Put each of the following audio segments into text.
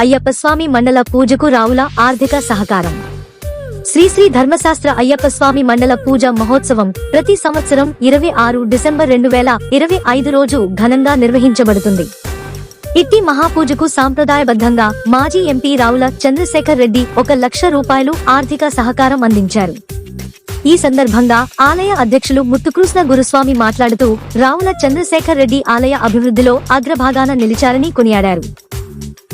అయ్యప్ప స్వామి మండల పూజకు రావుల ఆర్థిక సహకారం. శ్రీ శ్రీ ధర్మశాస్త్ర అయ్యప్ప స్వామి మండల పూజ మహోత్సవం ప్రతి సంవత్సరం 26 డిసెంబర్ 2025 రోజు ఘనంగా నిర్వహించబడుతుంది. ఇట్టి మహాపూజకు సాంప్రదాయబద్ధంగా మాజీ ఎంపీ రావుల చంద్రశేఖర్ రెడ్డి 1 లక్ష రూపాయలు ఆర్థిక సహకారం అందించారు. ఈ సందర్భంగా ఆలయ అధ్యక్షులు ముత్తుకృష్ణ గురుస్వామి మాట్లాడుతూ రావుల చంద్రశేఖర్ రెడ్డి ఆలయ అభివృద్ధిలో అగ్రభాగాన నిలిచారని కొనియాడారు.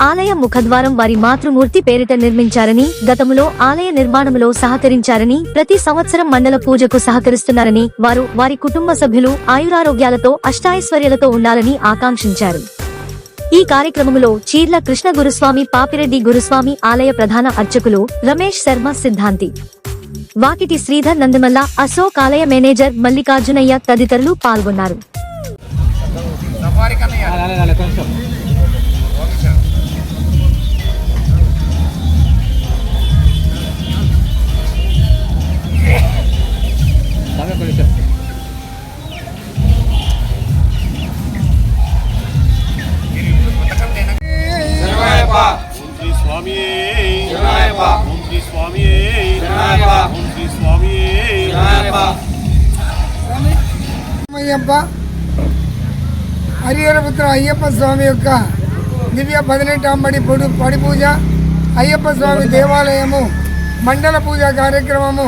ఆలయ ముఖద్వారం వారి మాతృమూర్తి పేరిట నిర్మించారని, గతములో ఆలయ నిర్మాణంలో సహకరించారని, ప్రతి సంవత్సరం మండల పూజకు సహకరిస్తున్నారని, వారు వారి కుటుంబ సభ్యులు ఆయురారోగ్యాలతో అష్టాైశ్వర్యాలతో ఉండాలని ఆకాంక్షించారు. ఈ కార్యక్రమంలో చీర్ల కృష్ణ గురుస్వామి, పాపిరెడ్డి గురుస్వామి, ఆలయ ప్రధాన అర్చకులు రమేష్ శర్మ, సిద్ధాంతి వాకిటి శ్రీధర్, నందమల్ల అశోక్, ఆలయ మేనేజర్ మల్లికార్జునయ్య తదితరులు పాల్గొన్నారు. హరిహరపుత్ర అయ్యప్ప స్వామి యొక్క దివ్య 18 పడి పూజ, అయ్యప్ప స్వామి దేవాలయము మండల పూజ కార్యక్రమము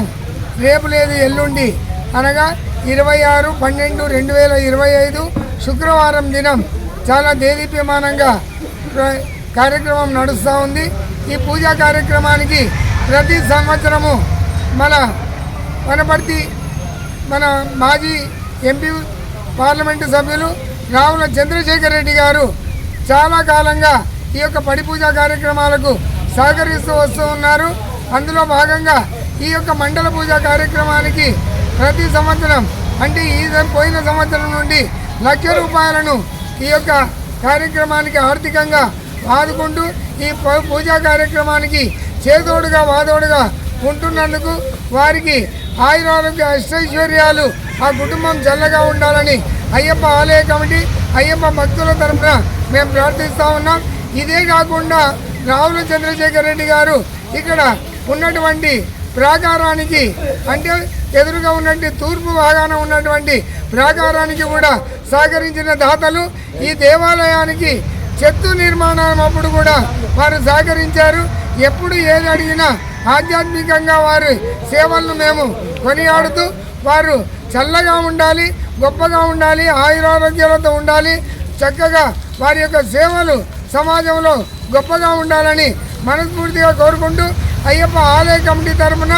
రేపు లేదు ఎల్లుండి అనగా 26/12/2025 శుక్రవారం దినం చాలా దేదీప్యమానంగా కార్యక్రమం నడుస్తూ ఉంది. ఈ పూజా కార్యక్రమానికి ప్రతి సంవత్సరము మన మాజీ ఎంపీ పార్లమెంటు సభ్యులు రావుల చంద్రశేఖర్ రెడ్డి గారు చాలా కాలంగా ఈ యొక్క పడి పూజా కార్యక్రమాలకు సహకరిస్తూ వస్తూ ఉన్నారు. అందులో భాగంగా ఈ యొక్క మండల పూజా కార్యక్రమానికి ప్రతి సంవత్సరం అంటే పోయిన సంవత్సరం నుండి 1 లక్ష రూపాయలను ఈ యొక్క కార్యక్రమానికి ఆర్థికంగా ఆదుకుంటూ ఈ పూజా కార్యక్రమానికి చేదోడుగా వాదోడుగా ఉంటున్నందుకు వారికి ఆయురారోగ్య అష్టైశ్వర్యాలు, ఆ కుటుంబం చల్లగా ఉండాలని అయ్యప్ప ఆలయ కమిటీ, అయ్యప్ప భక్తుల తరఫున మేము ప్రార్థిస్తూ ఉన్నాం. ఇదే కాకుండా రావుల చంద్రశేఖర్ రెడ్డి గారు ఇక్కడ ఉన్నటువంటి ప్రాకారానికి అంటే ఎదురుగా ఉన్నటువంటి తూర్పు భాగాన ఉన్నటువంటి ప్రాకారానికి కూడా సహకరించిన దాతలు. ఈ దేవాలయానికి చెత్తు నిర్మాణం అప్పుడు కూడా వారు సహకరించారు. ఎప్పుడు ఏది అడిగినా ఆధ్యాత్మికంగా వారి సేవలను మేము కొనియాడుతూ వారు చల్లగా ఉండాలి, గొప్పగా ఉండాలి, ఆయురారోగ్యాలతో ఉండాలి, చక్కగా వారి యొక్క సేవలు సమాజంలో గొప్పగా ఉండాలని మనస్ఫూర్తిగా కోరుకుంటూ అయ్యప్ప ఆలయ కమిటీ తరఫున,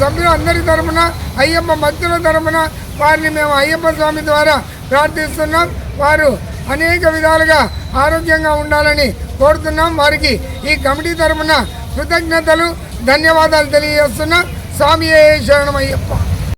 సభ్యులందరి తరఫున, అయ్యప్ప భక్తుల తరఫున వారిని మేము అయ్యప్ప స్వామి ద్వారా ప్రార్థిస్తున్నాం. వారు అనేక విధాలుగా ఆరోగ్యంగా ఉండాలని కోరుతున్నాం. వారికి ఈ కమిటీ తరఫున కృతజ్ఞతలు, ధన్యవాదాలు తెలియజేస్తున్నా. స్వామియే శరణమయ్యప్ప.